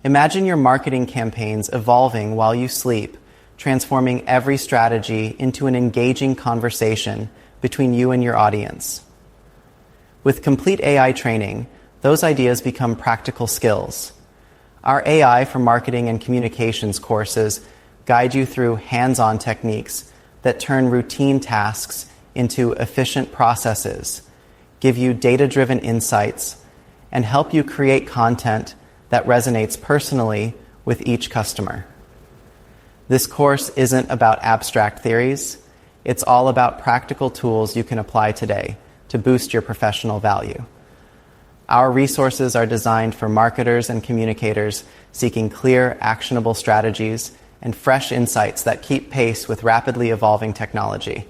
Imagine your marketing campaigns evolving while you sleep, transforming every strategy into an engaging conversation between you and your audience. With complete AI training, those ideas become practical skills. Our AI for Marketing and Communications courses guide you through hands-on techniques that turn routine tasks into efficient processes, give you data-driven insights, and help you create content that resonates personally with each customer. This course isn't about abstract theories. It's all about practical tools you can apply today to boost your professional value. Our resources are designed for marketers and communicators seeking clear, actionable strategies and fresh insights that keep pace with rapidly evolving technology.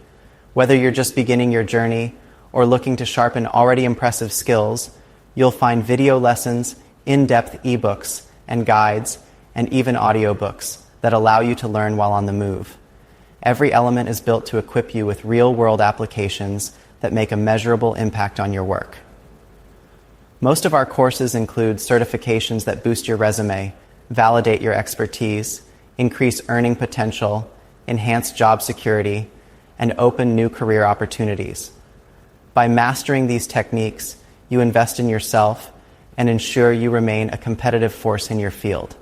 Whether you're just beginning your journey or looking to sharpen already impressive skills, you'll find video lessons, in-depth eBooks and guides, and even audiobooks that allow you to learn while on the move. Every element is built to equip you with real-world applications that make a measurable impact on your work. Most of our courses include certifications that boost your resume, validate your expertise, increase earning potential, enhance job security, and open new career opportunities. By mastering these techniques, you invest in yourself and ensure you remain a competitive force in your field.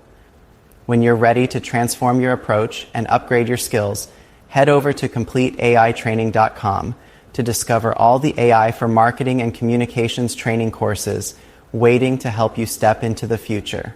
When you're ready to transform your approach and upgrade your skills, head over to CompleteAItraining.com to discover all the AI for Marketing and Communications training courses waiting to help you step into the future.